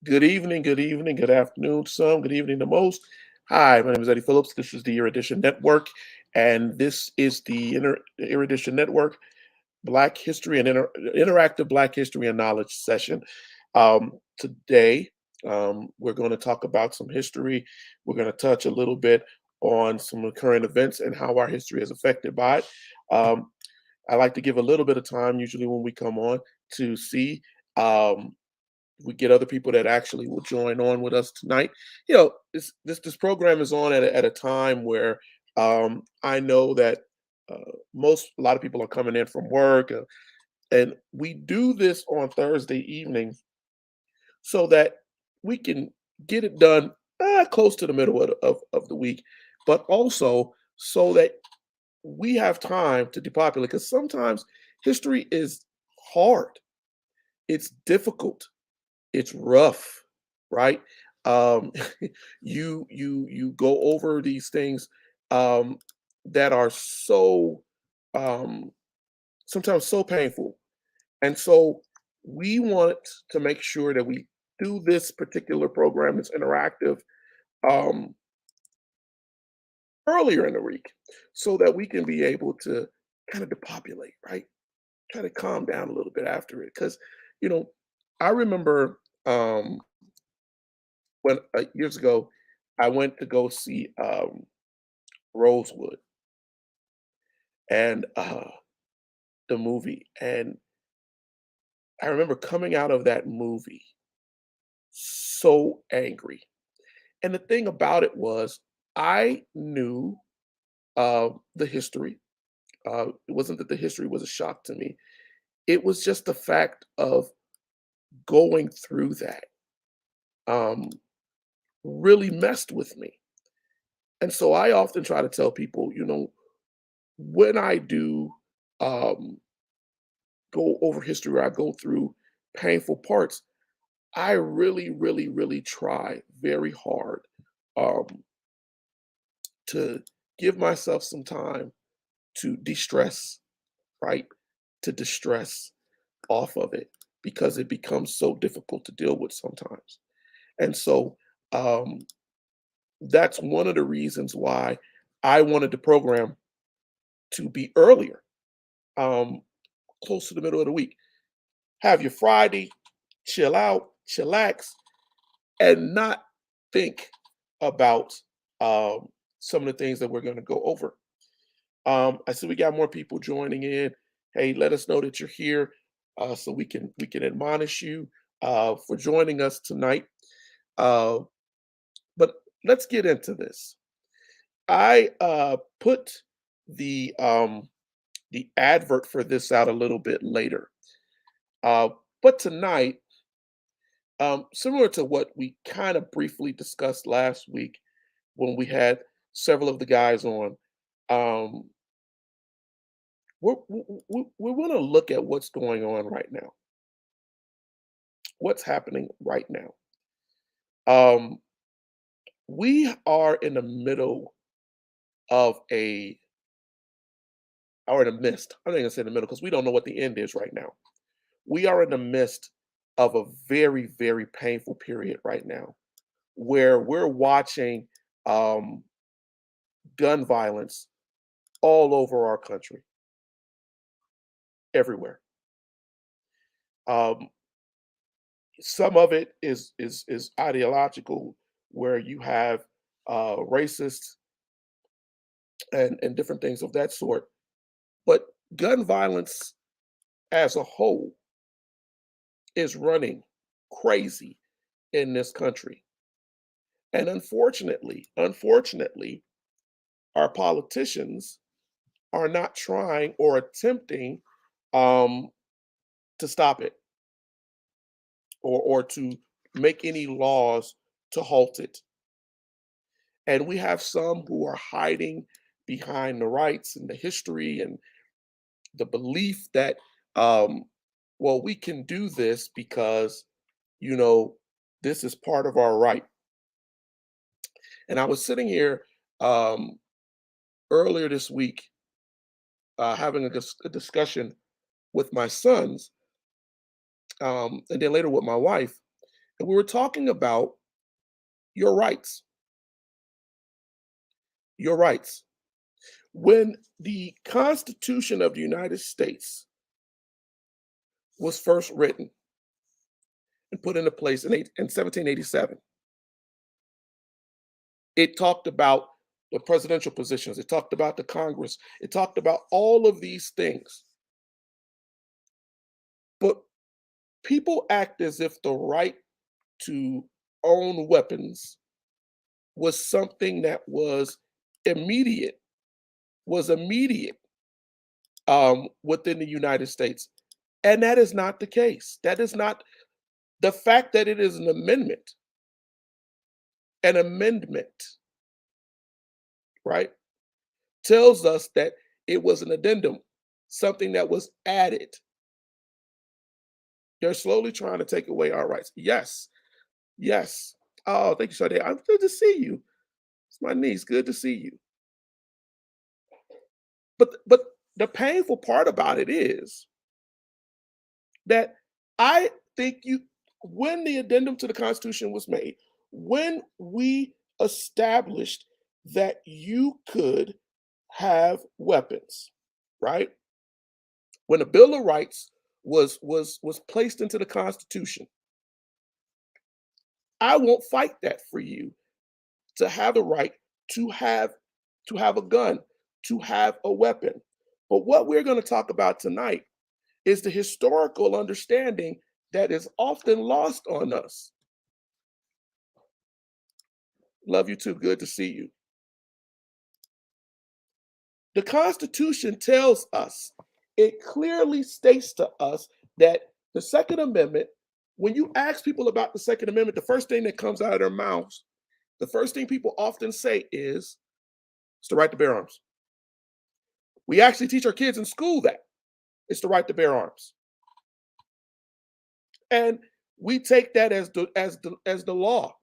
Good evening, good afternoon to some, good evening to most. Hi, my name is Eddie Phillips. This is the Erudition Network, and this is the Erudition Network Black History and Interactive Black History and Knowledge session. Today, we're going to talk about some history. We're going to touch a little bit on some of the current events and how our history is affected by it. Um, I like to give a little bit of time, usually when we come on, to see. Um, we get other people that actually will join on with us tonight. This program is on at a time where I know that a lot of people are coming in from work, and we do this on Thursday evening so that we can get it done close to the middle of the week, but also so that we have time to depopulate. Because sometimes history is hard, it's difficult, it's rough, right? Um, you go over these things um, that are so um, sometimes so painful, and so we want to make sure that we do this particular program that's interactive um, earlier in the week, so that we can be able to kind of depopulate, right? Kind of calm down a little bit after it, because you know I remember. When years ago, I went to go see Rosewood and the movie, and I remember coming out of that movie so angry. And the thing about it was, I knew the history. It wasn't that the history was a shock to me. It was just the fact of going through that um, really messed with me. And so I often try to tell people, when I do um, go over history or I go through painful parts, I really, really, really try very hard um, to give myself some time to de-stress, right? To distress off of it because it becomes so difficult to deal with sometimes. And so um, that's one of the reasons why I wanted the program to be earlier, um, close to the middle of the week. Have your Friday, chill out, chillax, and not think about some of the things that we're going to go over. I see we got more people joining in. Hey, let us know that you're here so we can admonish you for joining us tonight. Uh, but let's get into this. I put the um, the advert for this out a little bit later, uh, but tonight, similar to what we kind of briefly discussed last week when we had several of the guys on, um, we want to look at what's going on right now, what's happening right now. Um, we are in the middle of or in the midst. I'm not going to say in the middle because we don't know what the end is right now. We are in the midst of a very, very painful period right now where we're watching um, gun violence all over our country, everywhere. Um, some of it is ideological, where you have racists and different things of that sort. But gun violence as a whole is running crazy in this country, and unfortunately, our politicians are not trying or attempting um, to stop it or to make any laws to halt it. And we have some who are hiding behind the rights and the history and the belief that, um, well, we can do this because, you know, this is part of our right. And I was sitting here um, earlier this week having a discussion with my sons and then later with my wife. And we were talking about your rights, your rights. When the Constitution of the United States was first written and put into place in 1787, it talked about the presidential positions, it talked about the Congress, it talked about all of these things. But people act as if the right to own weapons was something that immediate, was immediate within the United States. And that is not the case. That is not the fact that it is an amendment, right, tells us that it was an addendum, something that was added. They're slowly trying to take away our rights. Yes, yes. Oh, thank you, Sade. I'm good to see you. It's my niece. Good to see you. But the painful part about it is that I think when the addendum to the Constitution was made, when we established that you could have weapons, right? When the Bill of Rights was placed into the Constitution, I won't fight that for you to have the right to have a gun, to have a weapon. But what we're going to talk about tonight is the historical understanding that is often lost on us. Love you too. Good to see you. The Constitution tells us, it clearly states to us that the Second Amendment, when you ask people about the Second Amendment, the first thing that comes out of their mouths, the first thing people often say is, it's the right to bear arms. We actually teach our kids in school that it's the right to bear arms. And we take that as the law.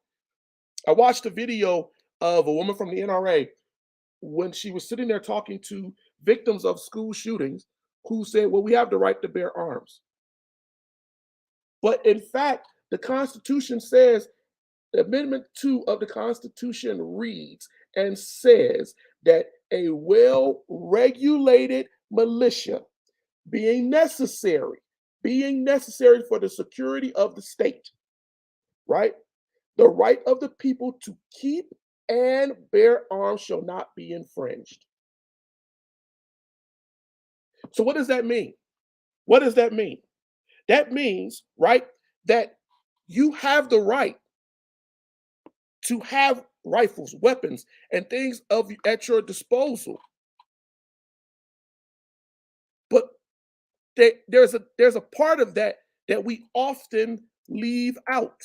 I watched a video of a woman from the NRA when she was sitting there talking to victims of school shootings who said, well, we have the right to bear arms. But in fact, the Constitution says, Amendment 2 of the Constitution reads and says that a well-regulated militia being necessary for the security of the state, right? The right of the people to keep and bear arms shall not be infringed. So what does that mean? What does that mean? That means, right, that you have the right to have rifles, weapons, and things at your disposal. But there's a part of that that we often leave out.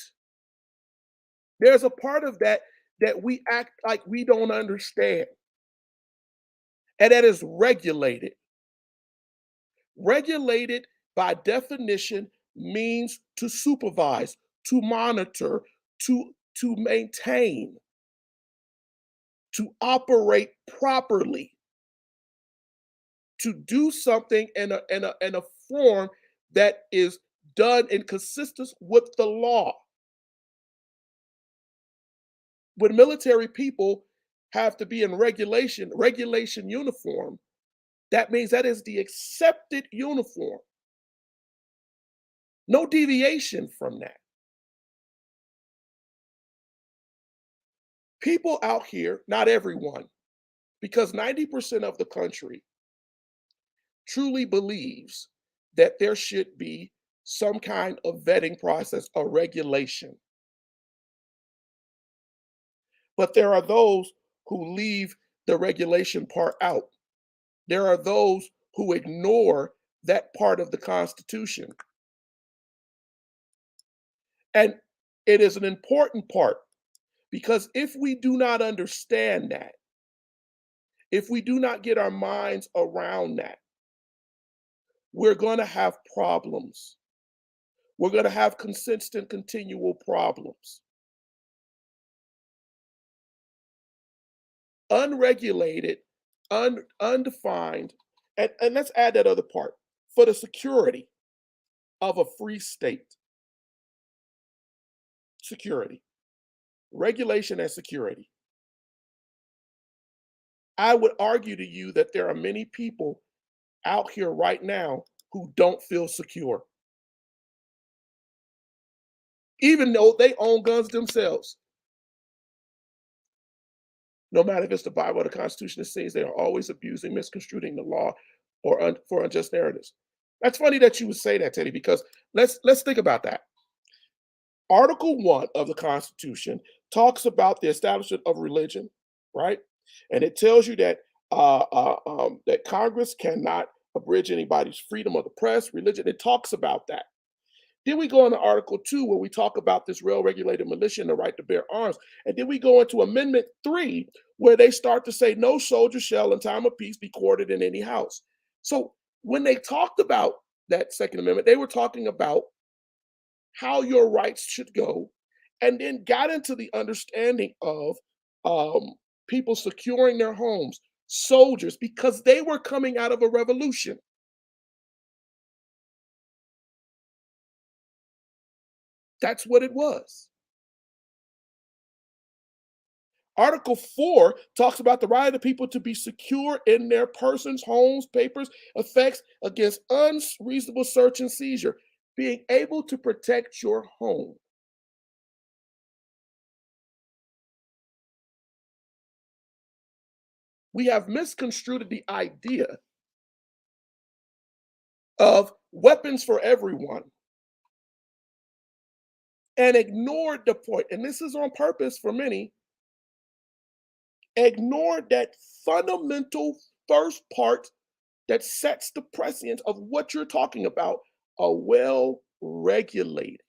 There's a part of that that we act like we don't understand. And that is regulated. Regulated by definition means to supervise, to monitor, to maintain, to operate properly, to do something in a form that is done in consistence with the law. When military people have to be in regulation uniform, that means that is the accepted uniform. No deviation from that. People out here, not everyone, because 90% of the country truly believes that there should be some kind of vetting process or regulation. But there are those who leave the regulation part out. There are those who ignore that part of the Constitution. And it is an important part because if we do not understand that, if we do not get our minds around that, we're going to have problems. We're going to have consistent, continual problems. Unregulated, undefined, and let's add that other part, for the security of a free state. security, regulation and security. I would argue to you that there are many people out here right now who don't feel secure, even though they own guns themselves. No matter if it's the Bible or the Constitution, it says they are always abusing, misconstruing the law, or for unjust narratives. That's funny that you would say that, Teddy, because let's think about that. Article 1 of the Constitution talks about the establishment of religion, right? And it tells you that that Congress cannot abridge anybody's freedom of the press, religion. It talks about that. Then we go into Article 2, where we talk about this rail-regulated militia and the right to bear arms. And then we go into Amendment 3, where they start to say no soldier shall in time of peace be quartered in any house. So when they talked about that Second Amendment, they were talking about how your rights should go, and then got into the understanding of people securing their homes, soldiers, because they were coming out of a revolution. That's what it was. Article 4 talks about the right of the people to be secure in their persons, homes, papers, effects against unreasonable search and seizure, being able to protect your home. We have misconstrued the idea of weapons for everyone and ignored the point, and this is on purpose for many, ignored that fundamental first part that sets the precedent of what you're talking about, a well regulated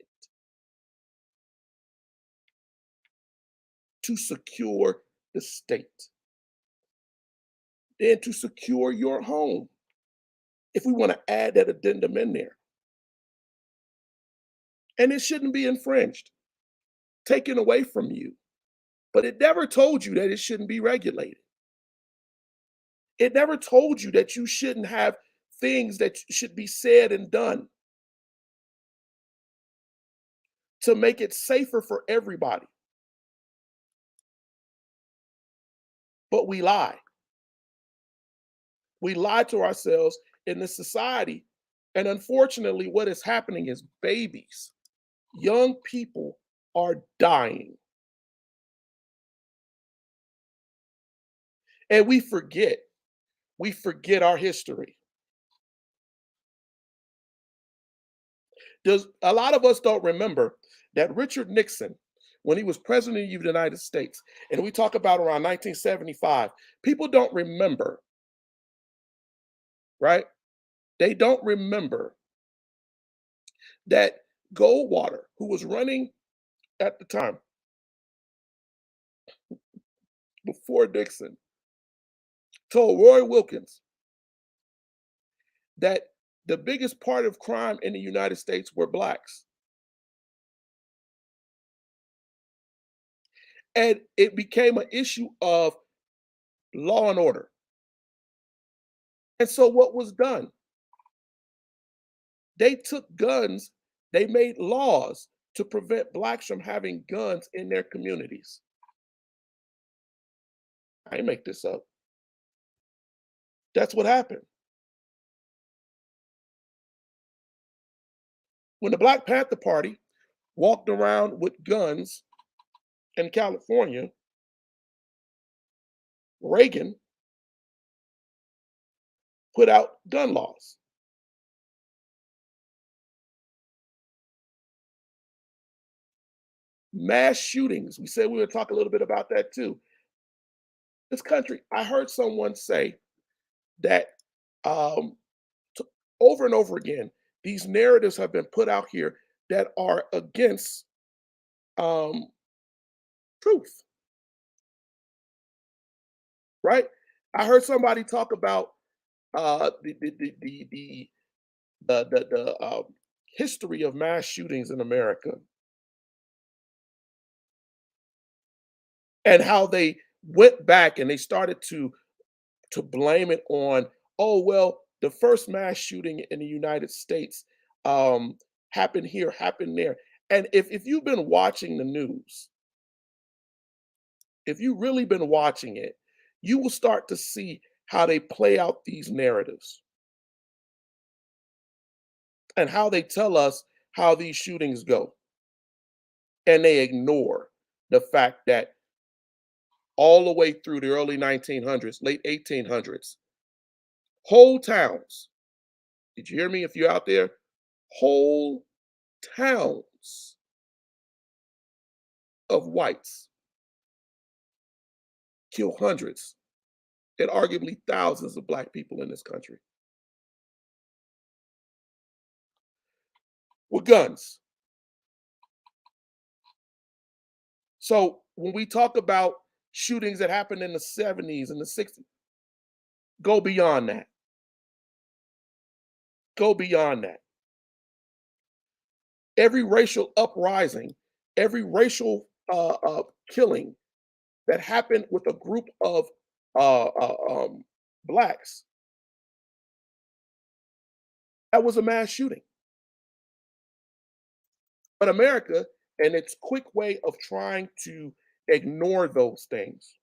to secure the state, then to secure your home. If we want to add that addendum in there, and it shouldn't be infringed, taken away from you, but it never told you that it shouldn't be regulated. It never told you that you shouldn't have things that should be said and done to make it safer for everybody. But we lie. We lie to ourselves in this society. And unfortunately, what is happening is babies, young people are dying. And we forget. We forget our history. A lot of us don't remember that Richard Nixon, when he was president of the United States, and we talk about around 1975, people don't remember, right? They don't remember that Goldwater, who was running at the time before Nixon, told Roy Wilkins that the biggest part of crime in the United States were blacks. And it became an issue of law and order. And so what was done? They took guns, they made laws to prevent blacks from having guns in their communities. I didn't make this up. That's what happened. When the Black Panther Party walked around with guns in California, Reagan put out gun laws. Mass shootings. We said we would talk a little bit about that too. This country, I heard someone say that um, over and over again, these narratives have been put out here that are against um, truth, right? I heard somebody talk about the history of mass shootings in America and how they went back and they started to blame it on, oh well, the first mass shooting in the United States happened here, happened there, And if you've been watching the news, if you've really been watching it, you will start to see how they play out these narratives and how they tell us how these shootings go. And they ignore the fact that all the way through the early 1900s, late 1800s, whole towns, did you hear me if you're out there? Whole towns of whites kill hundreds and arguably thousands of black people in this country with guns. So when we talk about shootings that happened in the 70s and the 60s, go beyond that. Go beyond that. Every racial uprising, every racial killing that happened with a group of uh, uh, um, blacks, that was a mass shooting. But America, and its quick way of trying to ignore those things,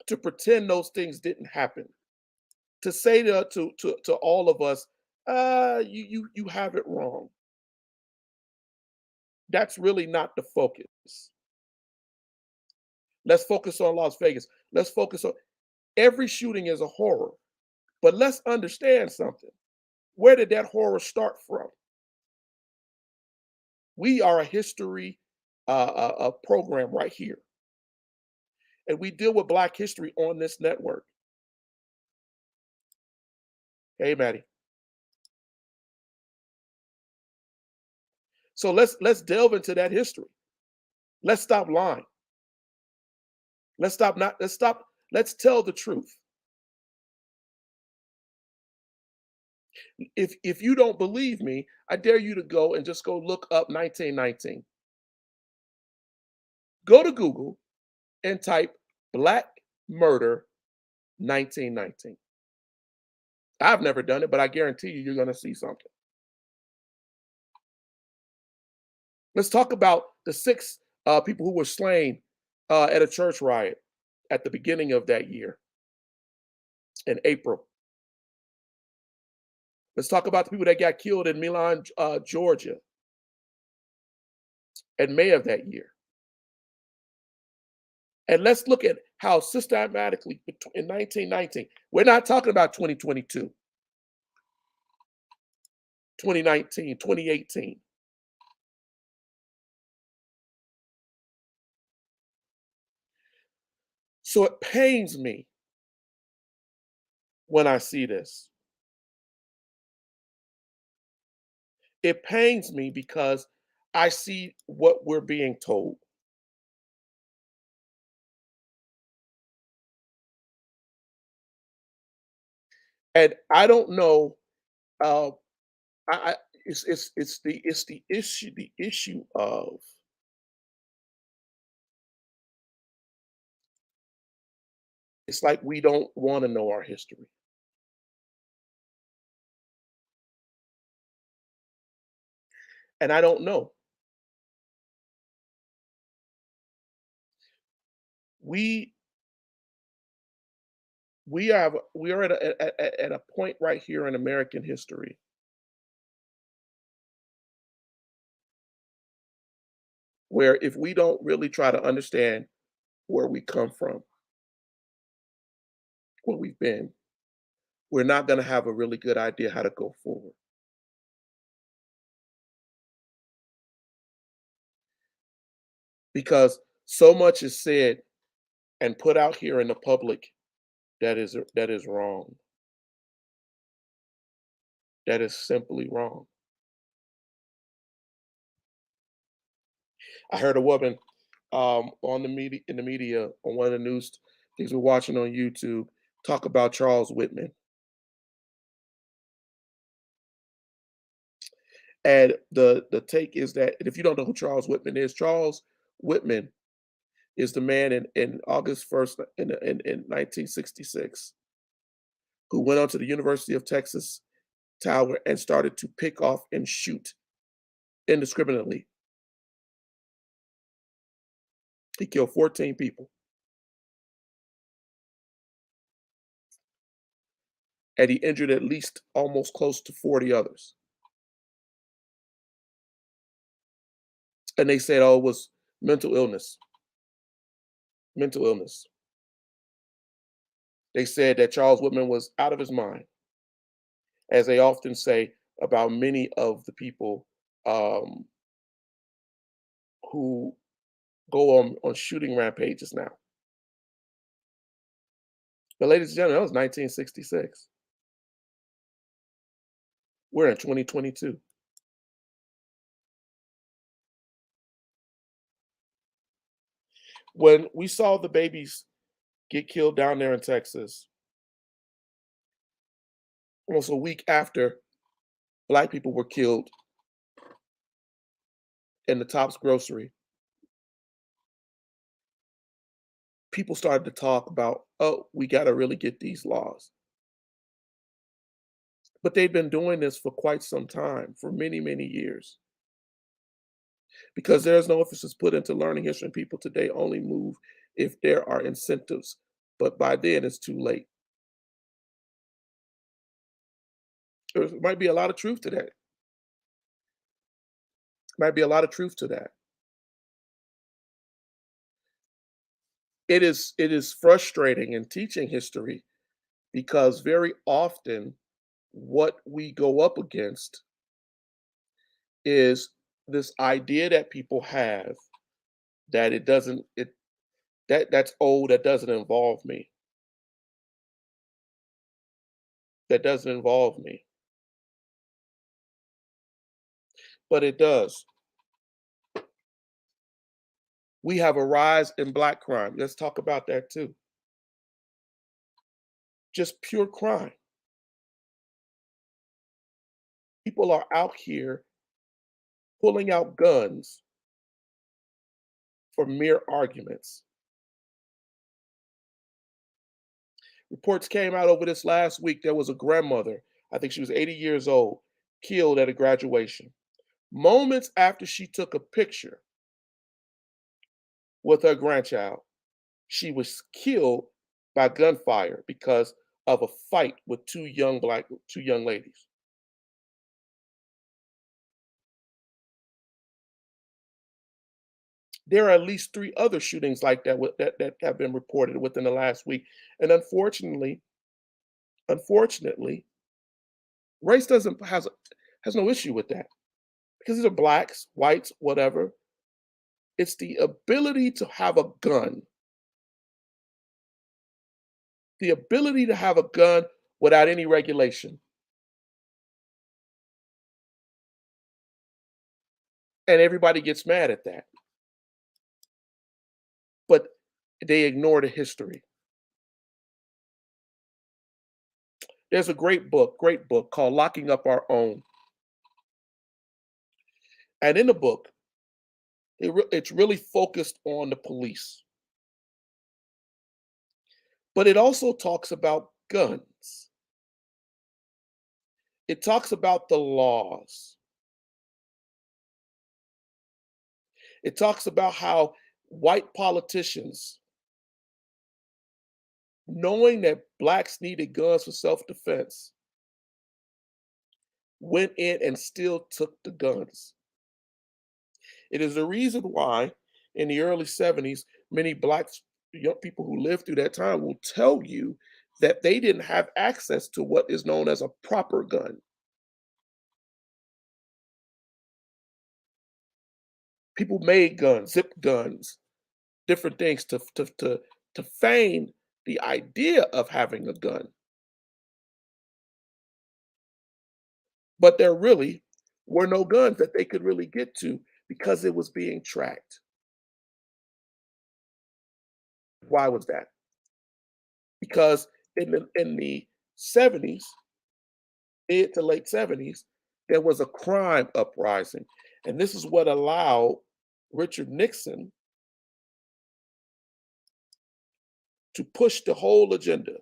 to pretend those things didn't happen, to say to all of us, you have it wrong. That's really not the focus. Let's focus on Las Vegas. Let's focus on every shooting is a horror. But let's understand something. Where did that horror start from? We are a history program right here, and we deal with Black history on this network. Hey, Maddie. So let's delve into that history. Let's stop lying. Let's stop not. Let's stop. Let's tell the truth. If you don't believe me, I dare you to go and just go look up 1919. Go to Google and type Black murder 1919. I've never done it, but I guarantee you're going to see something. Let's talk about the six people who were slain at a church riot at the beginning of that year in April. Let's talk about the people that got killed in Milan, Georgia in May of that year. And let's look at how systematically in 1919, we're not talking about 2022, 2019, 2018. So it pains me when I see this. It pains me because I see what we're being told. And I don't know. Uh, I it's the issue of it's like we don't want to know our history, and I don't know. We we are at a point right here in American history where if we don't really try to understand where we come from, where we've been, we're not going to have a really good idea how to go forward. Because so much is said and put out here in the public that is wrong. That is simply wrong. I heard a woman on the media in the media on one of the news things we're watching on YouTube talk about Charles Whitman. And the take is that, and if you don't know who Charles Whitman is, Charles Whitman is the man in August 1st in 1966 who went on to the University of Texas Tower and started to pick off and shoot indiscriminately. He killed 14 people, and he injured at least almost close to 40 others. And they said, oh, it was mental illness. Mental illness. They said that Charles Whitman was out of his mind, as they often say about many of the people um, who go on shooting rampages now. But ladies and gentlemen, that was 1966. We're in 2022. When we saw the babies get killed down there in Texas, almost a week after Black people were killed in the Tops grocery, people started to talk about, oh, we got to really get these laws. But they've been doing this for quite some time, for many, many years, because there's no emphasis put into learning history, and people today only move if there are incentives. But by then, it's too late. There might be a lot of truth to that. Might be a lot of truth to that. It is frustrating in teaching history because very often what we go up against is this idea that people have that it doesn't it that's old, that doesn't involve me. That doesn't involve me. But it does. We have a rise in Black crime. Let's talk about that too. Just pure crime. People are out here pulling out guns for mere arguments. Reports came out over this last week. There was a grandmother, I think she was 80 years old, killed at a graduation. Moments after she took a picture with her grandchild, she was killed by gunfire because of a fight with two young ladies. There are at least three other shootings like that that have been reported within the last week. And unfortunately, race doesn't has no issue with that because these are blacks, whites, whatever. It's the ability to have a gun, the ability to have a gun without any regulation. And everybody gets mad at that. But they ignore the history. There's a great book called Locking Up Our Own. And in the book, it's really focused on the police. But it also talks about guns. It talks about the laws. It talks about how white politicians, knowing that blacks needed guns for self-defense, went in and still took the guns. It is the reason why in the early 70s, many black young people who lived through that time will tell you that they didn't have access to what is known as a proper gun. People made guns, zip guns, different things to feign the idea of having a gun. But there really were no guns that they could really get to because it was being tracked. Why was that? Because in the 70s, mid to late 70s, there was a crime uprising. And this is what allowed Richard Nixon to push the whole agenda.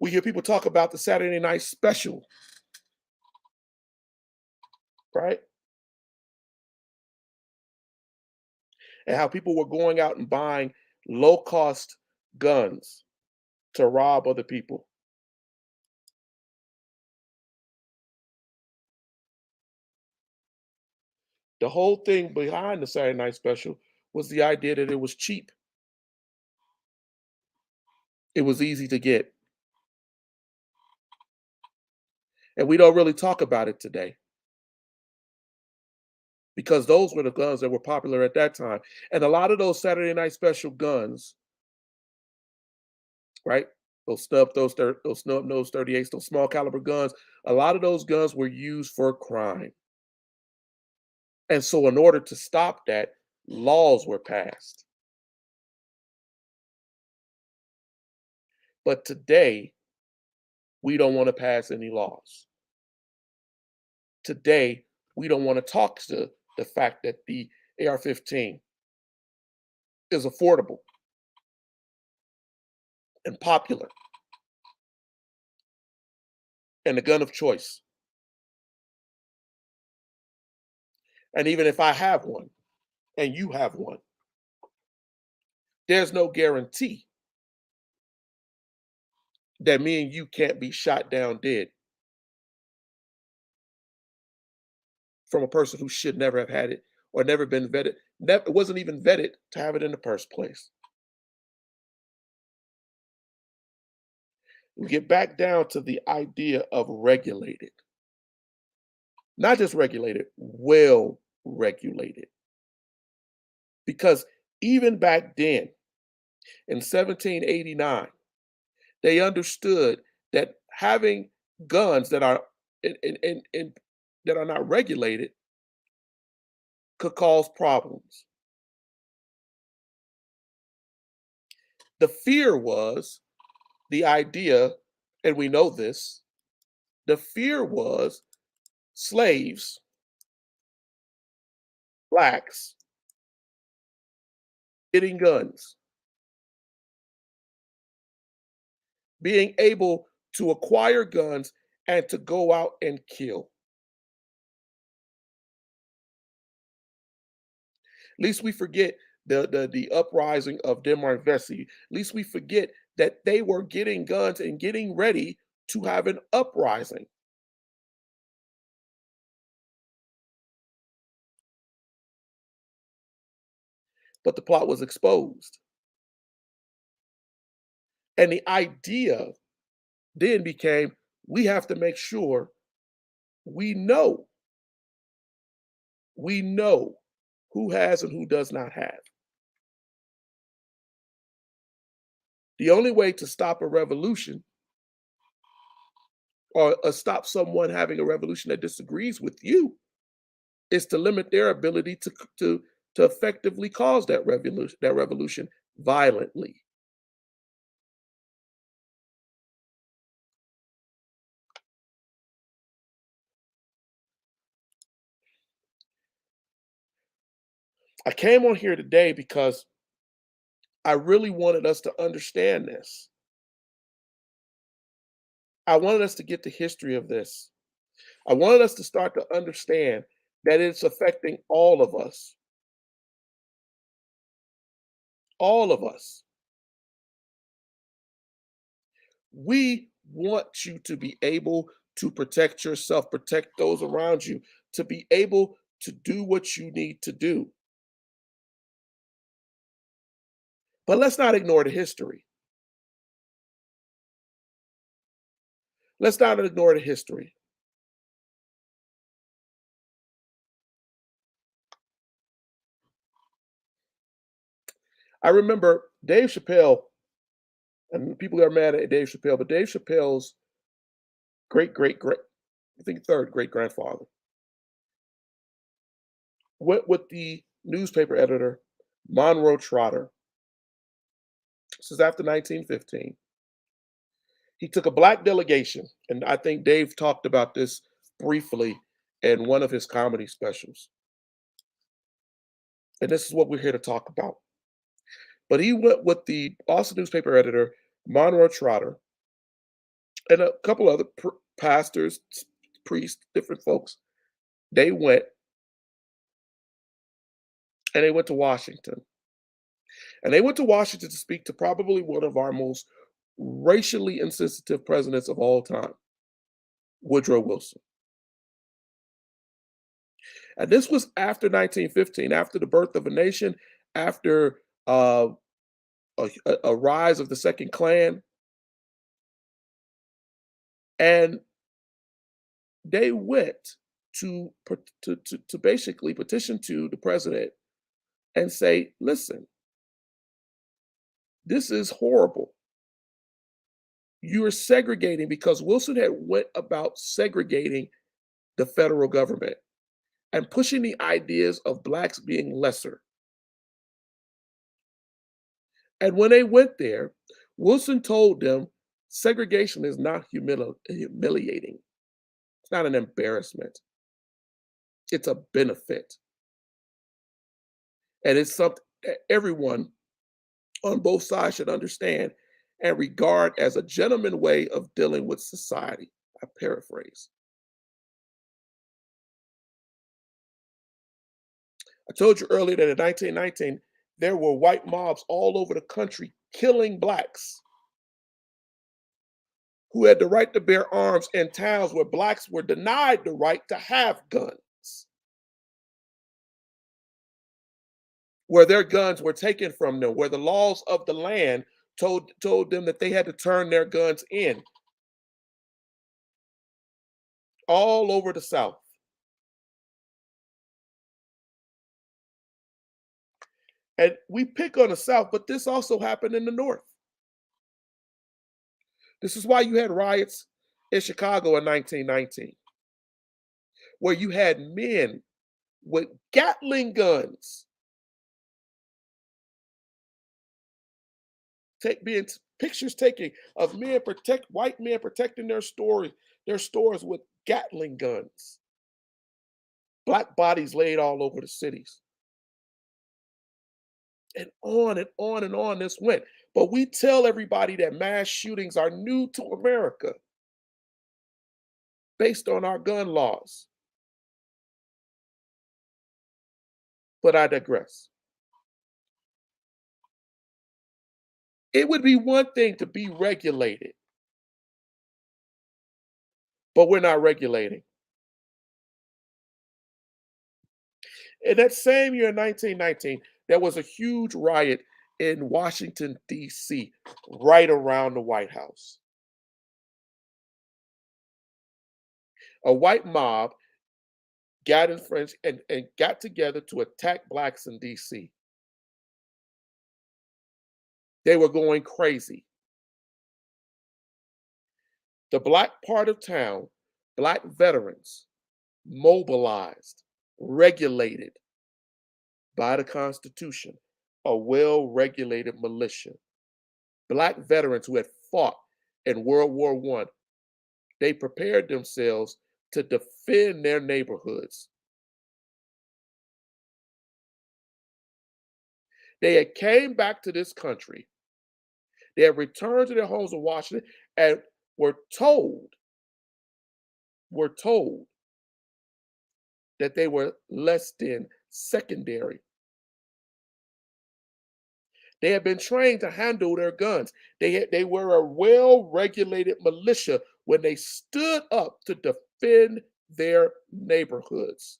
We hear people talk about the Saturday night special, right? And how people were going out and buying low cost guns to rob other people. The whole thing behind the Saturday night special was the idea that it was cheap. It was easy to get. And we don't really talk about it today because those were the guns that were popular at that time. And a lot of those Saturday night special guns, right? Those snub nose 38s, those small caliber guns, a lot of those guns were used for crime. And so in order to stop that, laws were passed. But today, we don't want to pass any laws. Today, we don't want to talk to the fact that the AR-15 is affordable and popular and the gun of choice. And even if I have one and you have one, there's no guarantee that me and you can't be shot down dead from a person who should never have had it or never been vetted. Never, wasn't even vetted to have it in the first place. We get back down to the idea of regulated, not just regulated, well regulated. Because even back then, in 1789, they understood that having guns that are that are not regulated could cause problems. The fear was the idea, and we know this, the fear was slaves, blacks, getting guns, being able to acquire guns and to go out and kill. Least we forget the uprising of Denmark Vesey. Least we forget that they were getting guns and getting ready to have an uprising. But the plot was exposed. And the idea then became we have to make sure we know, we know who has and who does not have. The only way to stop a revolution or stop someone having a revolution that disagrees with you is to limit their ability to effectively cause that revolution violently. I came on here today because I really wanted us to understand this. I wanted us to get the history of this. I wanted us to start to understand that it's affecting all of us. All of us. We want you to be able to protect yourself, protect those around you, to be able to do what you need to do. But let's not ignore the history. Let's not ignore the history. I remember Dave Chappelle, and people are mad at Dave Chappelle, but Dave Chappelle's great, I think third great grandfather went with the newspaper editor, Monroe Trotter. This is after 1915. He took a black delegation, and I think Dave talked about this briefly in one of his comedy specials. And this is what we're here to talk about. But he went with the Boston newspaper editor, Monroe Trotter, and a couple other pastors, priests, different folks. They went and they went to Washington. And they went to Washington to speak to probably one of our most racially insensitive presidents of all time, Woodrow Wilson. And this was after 1915, after the birth of a nation, after a rise of the Second Klan. And they went to basically petition to the president and say, listen, this is horrible. You are segregating, because Wilson had went about segregating the federal government and pushing the ideas of blacks being lesser. And when they went there, Wilson told them segregation is not humiliating. It's not an embarrassment. It's a benefit. And it's something that everyone on both sides should understand and regard as a gentleman way of dealing with society. I paraphrase. I told you earlier that in 1919, there were white mobs all over the country killing blacks who had the right to bear arms in towns where blacks were denied the right to have guns, where their guns were taken from them, where the laws of the land told them that they had to turn their guns in, all over the South. And we pick on the South, but this also happened in the North. This is why you had riots in Chicago in 1919, where you had men with Gatling guns being pictures taken of white men protecting their stores with Gatling guns. Black bodies laid all over the cities. And on and on and on this went. But we tell everybody that mass shootings are new to America based on our gun laws. But I digress. It would be one thing to be regulated, but we're not regulating. In that same year, 1919, there was a huge riot in Washington, D.C., right around the White House. A white mob got in French and got together to attack blacks in D.C. They were going crazy. The black part of town, black veterans, mobilized, regulated by the Constitution, a well regulated militia. Black veterans who had fought in World War I, they prepared themselves to defend their neighborhoods. They had came back to this country. They had returned to their homes in Washington and were told that they were less than secondary. They had been trained to handle their guns. They were a well-regulated militia when they stood up to defend their neighborhoods.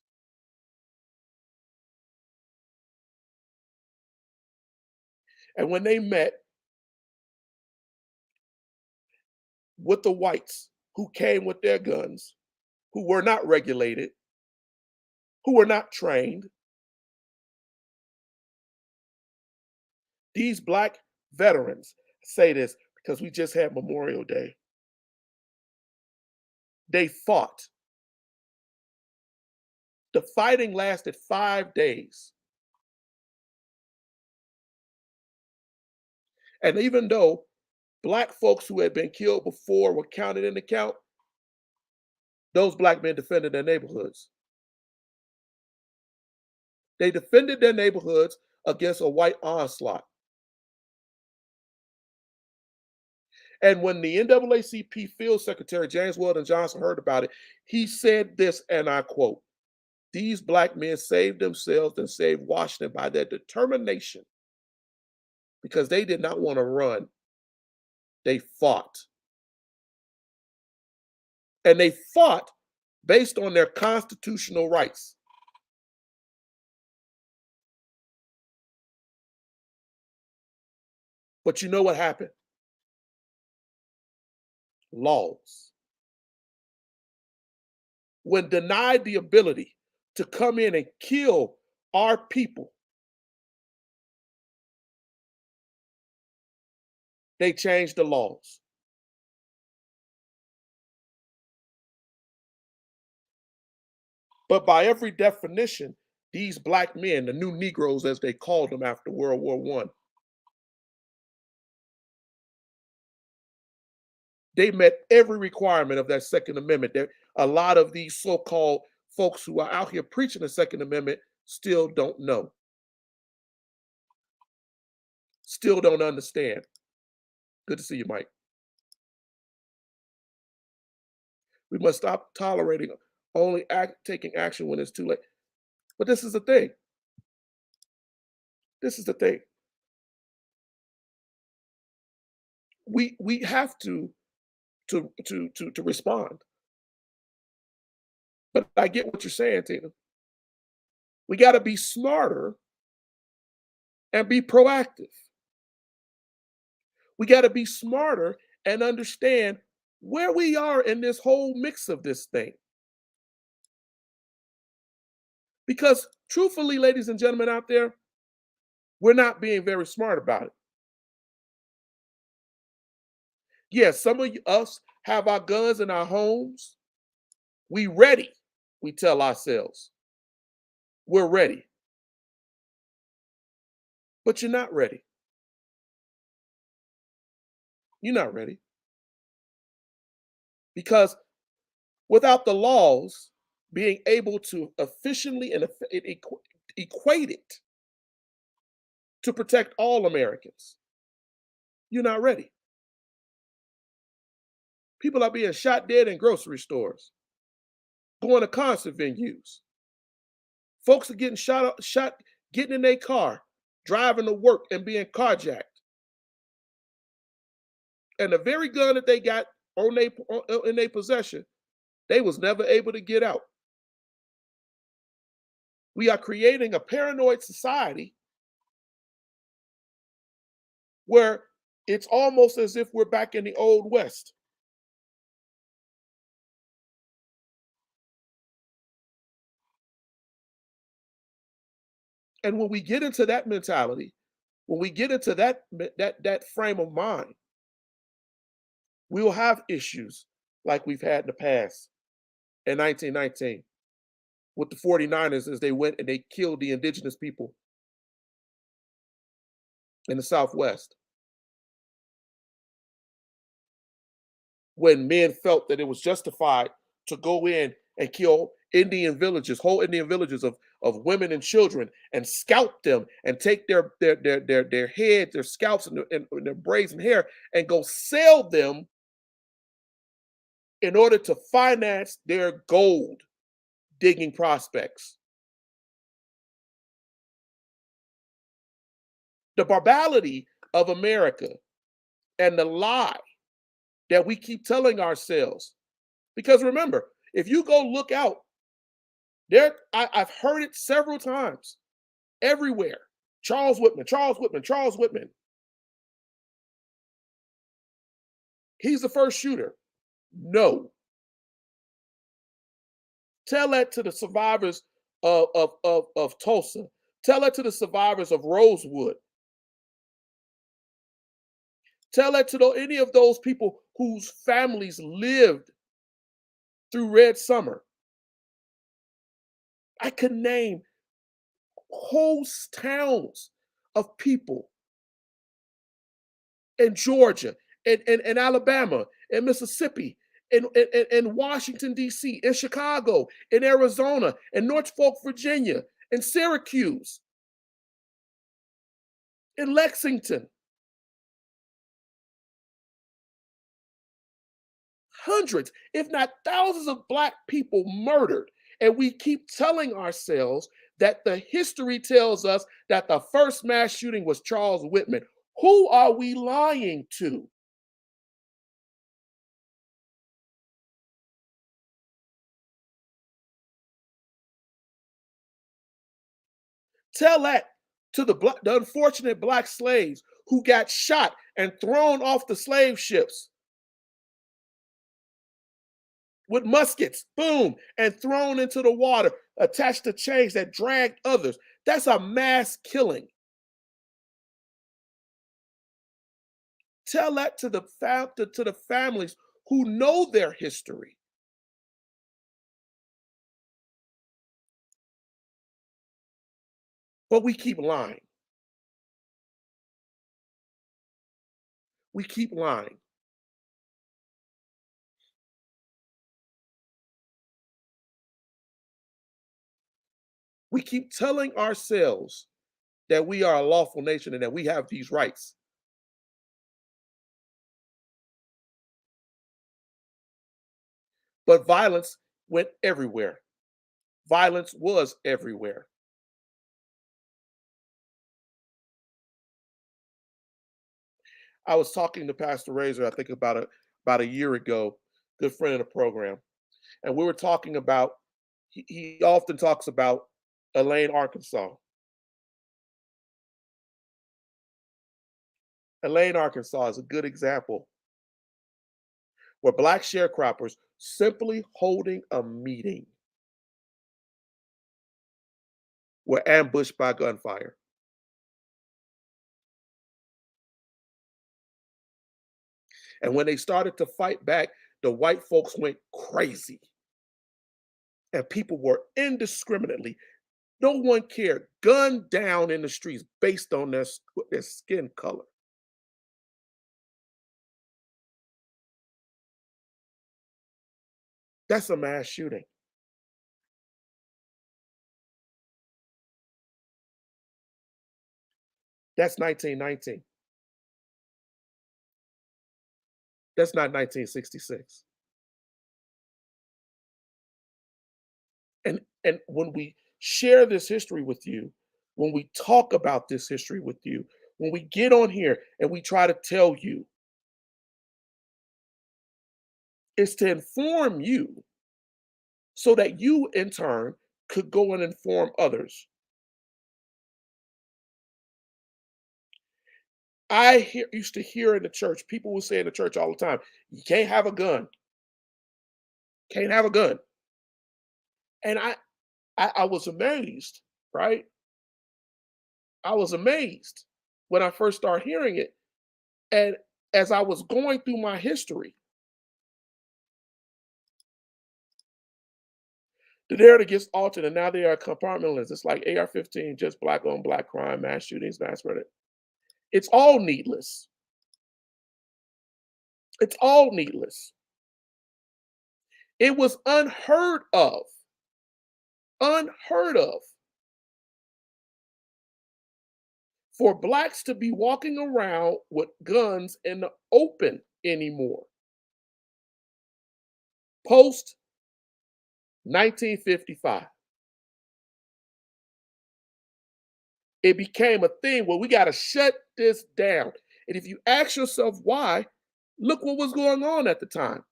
And when they met with the whites who came with their guns, who were not regulated, who were not trained, these black veterans, say this because we just had Memorial Day, they fought. The fighting lasted 5 days. And even though black folks who had been killed before were counted in the count, those black men defended their neighborhoods. They defended their neighborhoods against a white onslaught. And when the NAACP field secretary, James Weldon Johnson, heard about it, he said this, and I quote, "These black men saved themselves and saved Washington by their determination because they did not want to run. They fought. And they fought based on their constitutional rights." But you know what happened? Laws. When denied the ability to come in and kill our people, they changed the laws. But by every definition, these black men, the new Negroes as they called them after World War One, they met every requirement of that Second Amendment. There, a lot of these so-called folks who are out here preaching the Second Amendment still don't know, still don't understand. Good to see you, Mike. We must stop tolerating only taking action when it's too late. But this is the thing. This is the thing. We have to respond. But I get what you're saying, Tina. We got to be smarter and be proactive. We got to be smarter and understand where we are in this whole mix of this thing. Because truthfully, ladies and gentlemen out there, we're not being very smart about it. Yes, some of us have our guns in our homes. We ready, we tell ourselves. We're ready. But you're not ready. You're not ready. Because without the laws being able to efficiently and equate it to protect all Americans, you're not ready. People are being shot dead in grocery stores, going to concert venues. Folks are getting shot, getting in their car, driving to work and being carjacked. And the very gun that they got in their possession, they was never able to get out. We are creating a paranoid society where it's almost as if we're back in the old West. And when we get into that mentality, when we get into that frame of mind, we will have issues like we've had in the past in 1919 with the 49ers as they went and they killed the indigenous people in the Southwest. When men felt that it was justified to go in and kill Indian villages, whole Indian villages of women and children, and scalp them and take their heads, their scalps, and their braids and hair, and go sell them in order to finance their gold digging prospects. The barbarity of America and the lie that we keep telling ourselves. Because remember, if you go look out, I've heard it several times, everywhere. Charles Whitman, Charles Whitman, Charles Whitman. He's the first shooter. No. Tell that to the survivors of Tulsa. Tell that to the survivors of Rosewood. Tell that to any of those people whose families lived through Red Summer. I could name whole towns of people in Georgia, in Alabama, in Mississippi, in Washington, D.C., in Chicago, in Arizona, in Norfolk, Virginia, in Syracuse, in Lexington. hundreds, if not thousands of Black people murdered. And we keep telling ourselves that the history tells us that the first mass shooting was Charles Whitman. Who are we lying to? Tell that to the unfortunate Black slaves who got shot and thrown off the slave ships with muskets, boom, and thrown into the water, attached to chains that dragged others. That's a mass killing. Tell that to the families who know their history. But we keep lying. We keep lying. We keep telling ourselves that we are a lawful nation and that we have these rights. But violence went everywhere. Violence was everywhere. I was talking to Pastor Razor, I think about a year ago, good friend of the program, and we were talking about. He often talks about Elaine, Arkansas. Elaine, Arkansas is a good example where Black sharecroppers simply holding a meeting were ambushed by gunfire. And when they started to fight back, the white folks went crazy. And people were indiscriminately, no one cared, gunned down in the streets based on their skin color. That's a mass shooting. That's 1919. That's not 1966. And when we share this history with you, when we talk about this history with you, when we get on here and we try to tell you, it's to inform you so that you in turn could go and inform others. Used to hear in the church, people would say in the church all the time, you can't have a gun. Can't have a gun. And I was amazed, right? I was amazed when I first started hearing it. And as I was going through my history, the narrative gets altered and now they are compartmentalized. It's like AR-15, just Black on Black crime, mass shootings, mass murder. It's all needless. It's all needless. It was unheard of for Blacks to be walking around with guns in the open anymore. Post 1955. It became a thing where we got to shut this down. And if you ask yourself why, look what was going on at the time.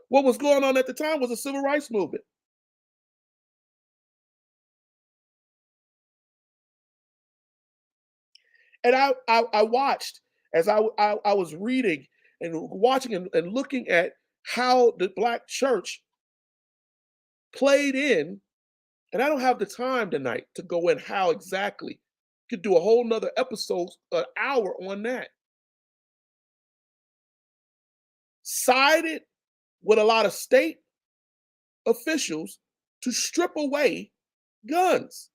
What was going on at the time was a civil rights movement. And I watched as I was reading and watching and looking at how the Black church played in, and I don't have the time tonight to go in how exactly. Could do a whole nother episode, an hour on that. Sided with a lot of state officials to strip away guns.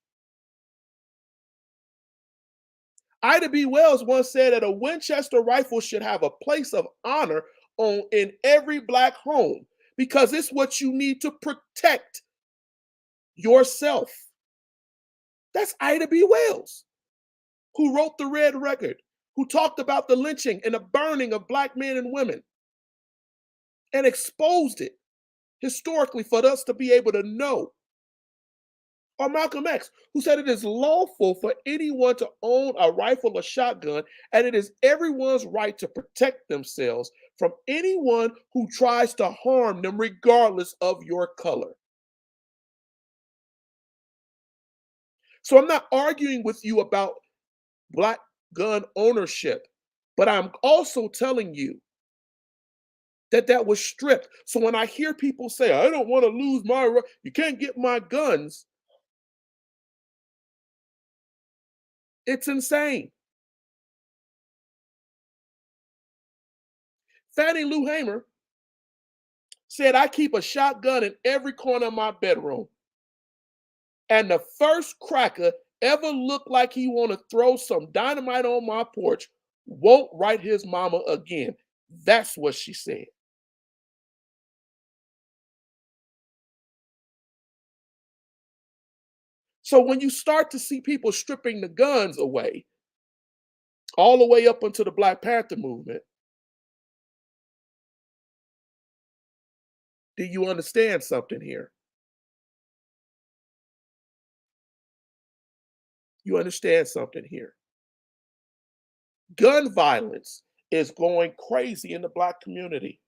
Ida B. Wells once said that a Winchester rifle should have a place of honor in every Black home because it's what you need to protect yourself. That's Ida B. Wells, who wrote the Red Record. who talked about the lynching and the burning of black men and women and exposed it historically for us to be able to know. Or Malcolm X, who said it is lawful for anyone to own a rifle or shotgun, and it is everyone's right to protect themselves from anyone who tries to harm them, regardless of your color. So I'm not arguing with you about black gun ownership, but I'm also telling you that that was stripped. So when I hear people say, I don't want to lose my right, you can't get my guns, it's insane. Fannie Lou Hamer said, I keep a shotgun in every corner of my bedroom. And the first cracker ever looked like he want to throw some dynamite on my porch won't write his mama again. That's what she said. So when you start to see people stripping the guns away, all the way up into the Black Panther movement, do you understand something here? You understand something here. Gun violence is going crazy in the black community.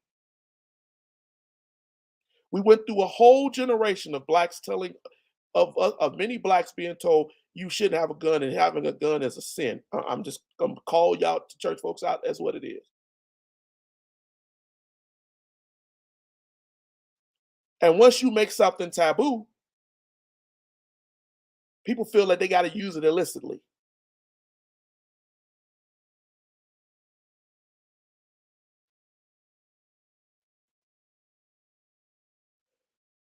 We went through a whole generation of blacks telling of many blacks being told you shouldn't have a gun and having a gun is a sin. I'm just gonna call y'all to church folks out as what it is. And once you make something taboo, people feel like they got to use it illicitly.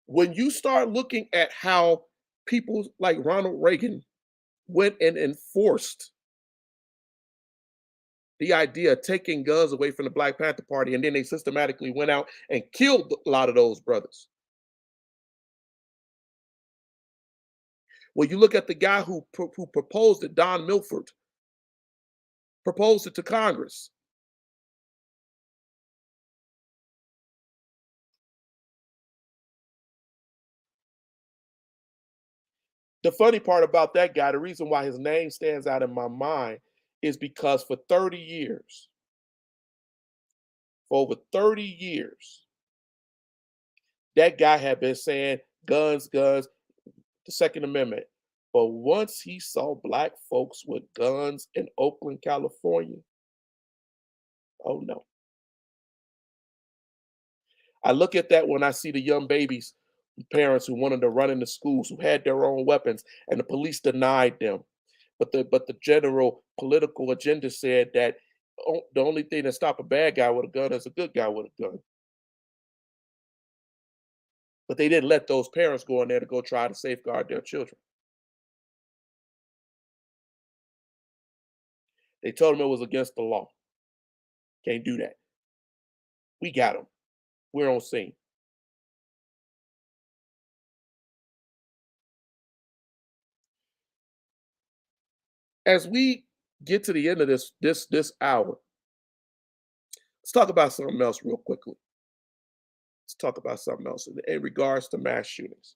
When you start looking at how people like Ronald Reagan went and enforced the idea of taking guns away from the Black Panther Party, and then they systematically went out and killed a lot of those brothers. When you look at the guy who proposed it, Don Milford, proposed it to Congress. The funny part about that guy, the reason why his name stands out in my mind is because for 30 years, for over 30 years, that guy had been saying guns, guns, the Second Amendment. But once he saw black folks with guns in Oakland, California, oh no. I look at that when I see the young babies, parents who wanted to run into schools, who had their own weapons, and the police denied them. But the general political agenda said that the only thing that stop a bad guy with a gun is a good guy with a gun. But they didn't let those parents go in there to go try to safeguard their children. They told them it was against the law. Can't do that. We got them. We're on scene. As we get to the end of this hour, let's talk about something else real quickly. Let's talk about something else in regards to mass shootings.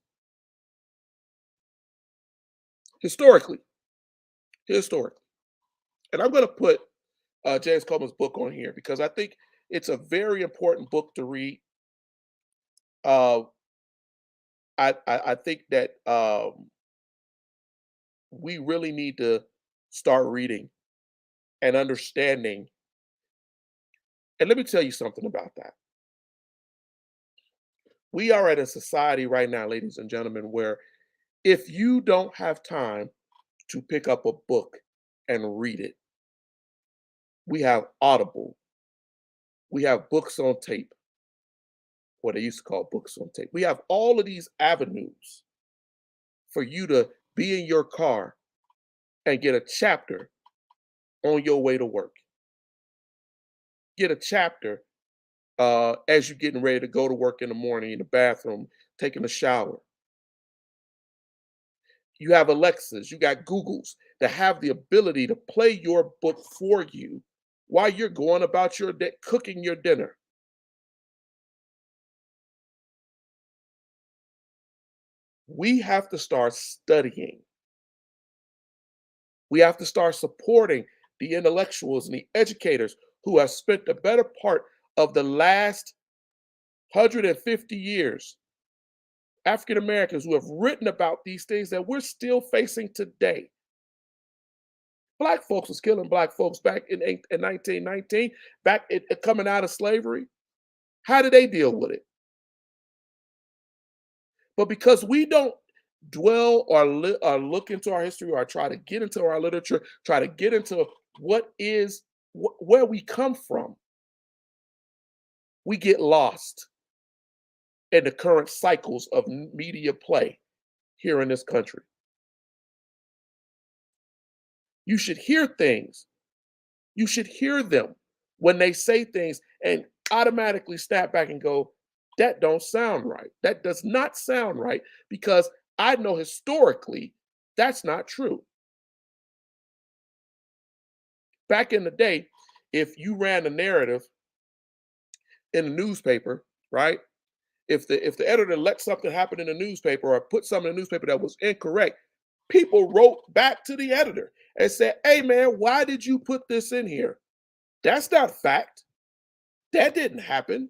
Historically, historically, and I'm going to put James Coleman's book on here because I think it's a very important book to read. Uh, I think that we really need to start reading and understanding. And let me tell you something about that. We are at a society right now, ladies and gentlemen, where if you don't have time to pick up a book and read it, we have Audible, we have books on tape, what they used to call books on tape. We have all of these avenues for you to be in your car and get a chapter on your way to work. Get a chapter as you're getting ready to go to work in the morning, in the bathroom, taking a shower. You have Alexas, you got Googles that have the ability to play your book for you while you're going about your day, cooking your dinner. We have to start studying. We have to start supporting the intellectuals and the educators who have spent the better part of the last 150 years, African Americans who have written about these things that we're still facing today. Black folks was killing black folks back in 1919, coming out of slavery. How did they deal with it? But because we don't dwell or look into our history or try to get into our literature, try to get into what is where we come from, we get lost in the current cycles of media play here in this country. You should hear things. You should hear them when they say things and automatically snap back and go, that don't sound right. That does not sound right because I know historically that's not true. Back in the day, if you ran a narrative in a newspaper, right? If the editor let something happen in the newspaper or put something in the newspaper that was incorrect, people wrote back to the editor and said, "Hey man, why did you put this in here? That's not fact. That didn't happen."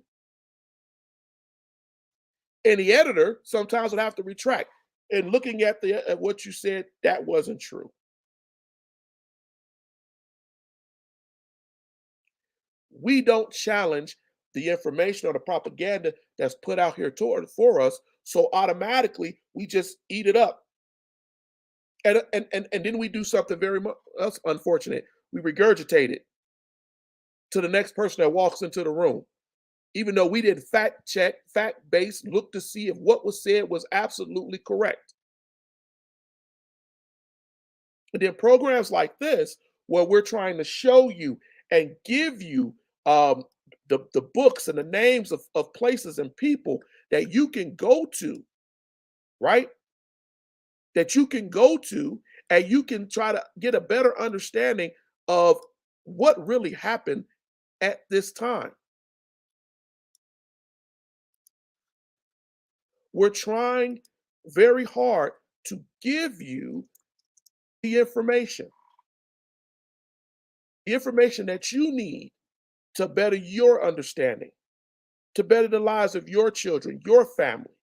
And the editor sometimes would have to retract. And looking at what you said, that wasn't true. We don't challenge the information or the propaganda that's put out here for us. So automatically we just eat it up. And then we do something very much unfortunate. We regurgitate it to the next person that walks into the room. Even though we didn't fact check, fact base, look to see if what was said was absolutely correct. And then programs like this, where we're trying to show you and give you um, the books and the names of places and people that you can go to, right? That you can go to and you can try to get a better understanding of what really happened at this time. We're trying very hard to give you the information that you need to better your understanding, to better the lives of your children, your family.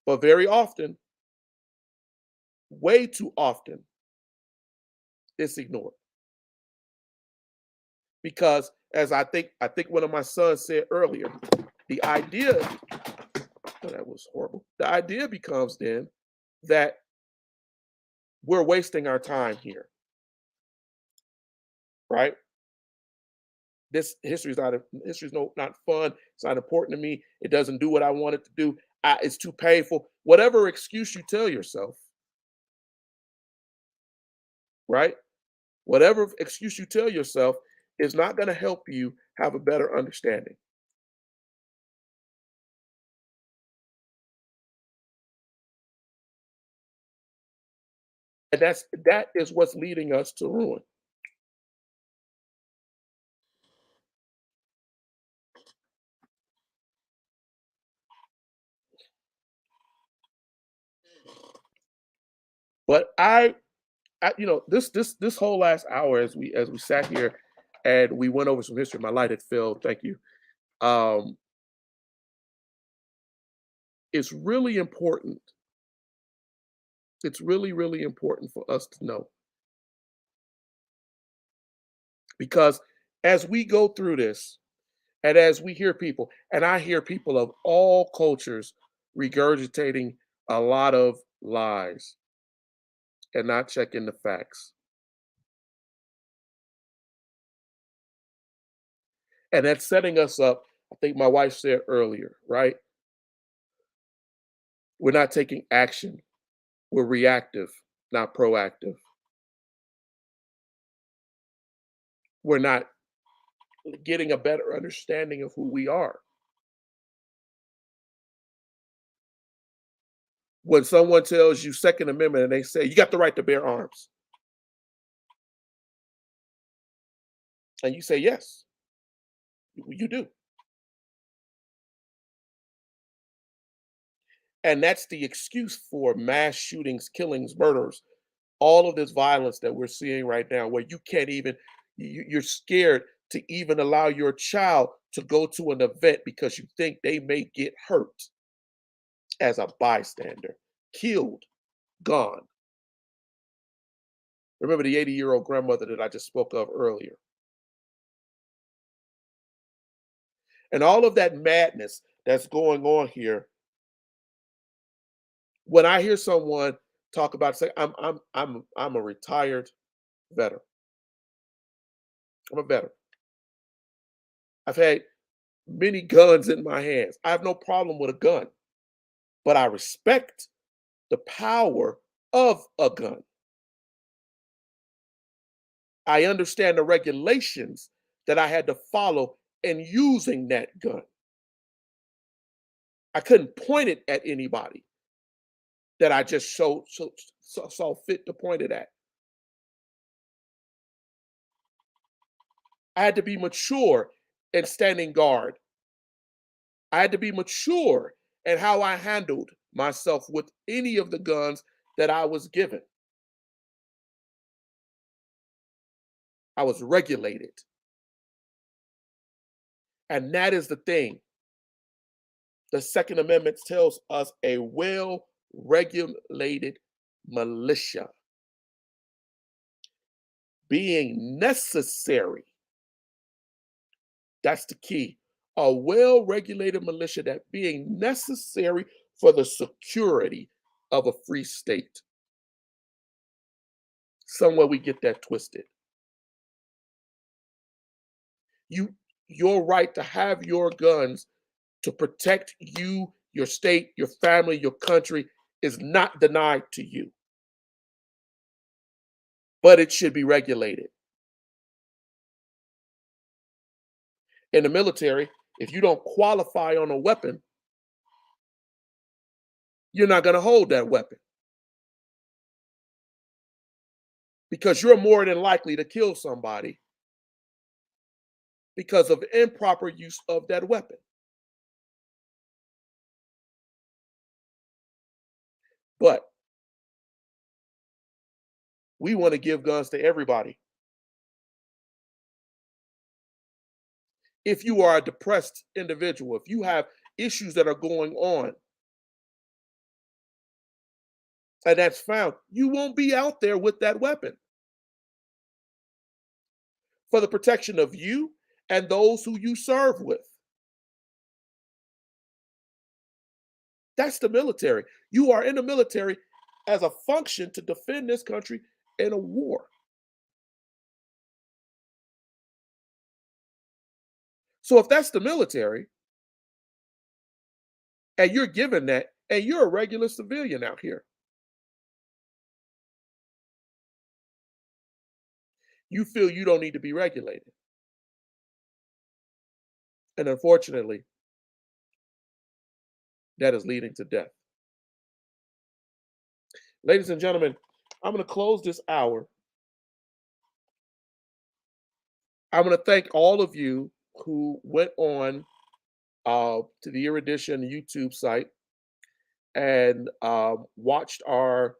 But very often, way too often, it's ignored. Because as I think one of my sons said earlier, the idea, oh, that was horrible. The idea becomes then that we're wasting our time here, right? This history is no not fun. It's not important to me. It doesn't do what I want it to do. It's too painful. Whatever excuse you tell yourself, right? Whatever excuse you tell yourself is not going to help you have a better understanding. And that is what's leading us to ruin. But this whole last hour as we sat here and we went over some history, my light had failed. Thank you. Um, it's really important. It's really, really important for us to know because as we go through this and as we hear people, and I hear people of all cultures regurgitating a lot of lies and not checking the facts. And that's setting us up. I think my wife said earlier, right? We're not taking action. We're reactive, not proactive. We're not getting a better understanding of who we are. When someone tells you Second Amendment and they say you got the right to bear arms, and you say yes, you do. And that's the excuse for mass shootings, killings, murders, all of this violence that we're seeing right now, where you can't even, you're scared to even allow your child to go to an event because you think they may get hurt as a bystander, killed, gone. Remember the 80-year-old grandmother that I just spoke of earlier. And all of that madness that's going on here, when I hear someone talk about say, I'm a retired veteran. I'm a veteran. I've had many guns in my hands. I have no problem with a gun, but I respect the power of a gun. I understand the regulations that I had to follow in using that gun. I couldn't point it at anybody that I just saw fit to point it at. I had to be mature in standing guard. I had to be mature in how I handled myself with any of the guns that I was given. I was regulated. And that is the thing. The Second Amendment tells us a well regulated militia being necessary. That's the key. A well regulated militia that being necessary for the security of a free state. Somewhere we get that twisted. You, your right to have your guns to protect you, your state, your family, your country is not denied to you, but it should be regulated. In the military, if you don't qualify on a weapon, you're not going to hold that weapon because you're more than likely to kill somebody because of improper use of that weapon. But we want to give guns to everybody. If you are a depressed individual, if you have issues that are going on, and that's found, you won't be out there with that weapon for the protection of you and those who you serve with. That's the military. You are in the military as a function to defend this country in a war. So if that's the military and you're given that and you're a regular civilian out here, you feel you don't need to be regulated. And unfortunately, that is leading to death. Ladies and gentlemen, I'm going to close this hour. I'm going to thank all of you who went on to the Erudition YouTube site and watched our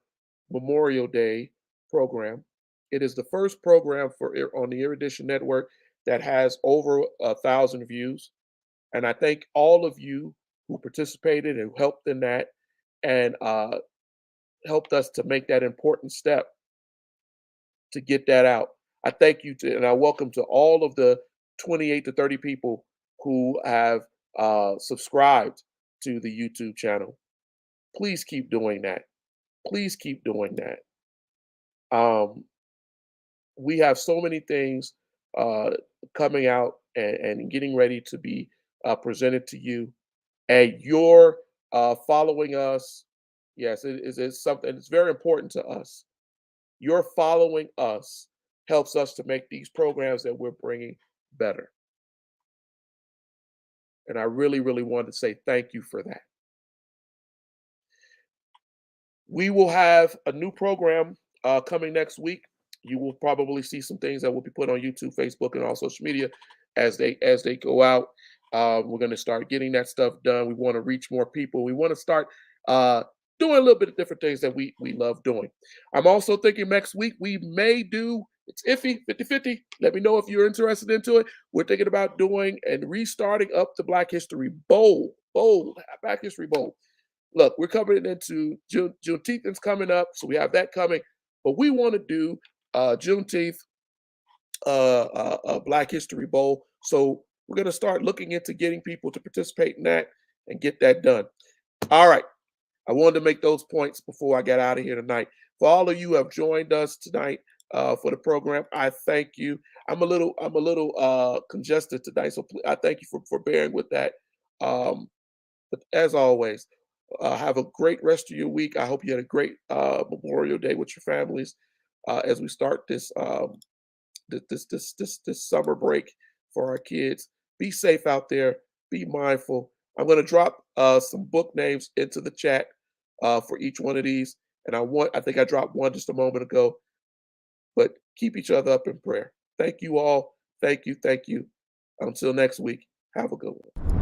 Memorial Day program. It is the first program on the Erudition Network that has over 1,000 views. And I thank all of you who participated and helped in that and helped us to make that important step to get that out. I thank you and I welcome to all of the 28 to 30 people who have subscribed to the YouTube channel. Please keep doing that. Please keep doing that. We have so many things uh, coming out and getting ready to be presented to you. And you're following us. Yes, it's something. It's very important to us. Your following us helps us to make these programs that we're bringing better. And I really, really want to say thank you for that. We will have a new program coming next week. You will probably see some things that will be put on YouTube, Facebook, and all social media as they go out. We're going to start getting that stuff done. We want to reach more people. We want to start uh, doing a little bit of different things that we love doing. I'm also thinking next week we may do, it's iffy, 50-50. Let me know if you're interested into it. We're thinking about doing and restarting up the Black History Bowl, Black History Bowl. Look, we're coming into Juneteenth is coming up, so we have that coming. But we want to do Juneteenth, Black History Bowl. So we're going to start looking into getting people to participate in that and get that done. All right. I wanted to make those points before I get out of here tonight. For all of you who have joined us tonight for the program, I thank you. I'm a little congested tonight, so I thank you for bearing with that. But as always, have a great rest of your week. I hope you had a great Memorial Day with your families as we start this summer break for our kids. Be safe out there. Be mindful. I'm going to drop some book names into the chat for each one of these, and I think I dropped one just a moment ago. But keep each other up in prayer. Thank you all. Thank you. Thank you. Until next week. Have a good one.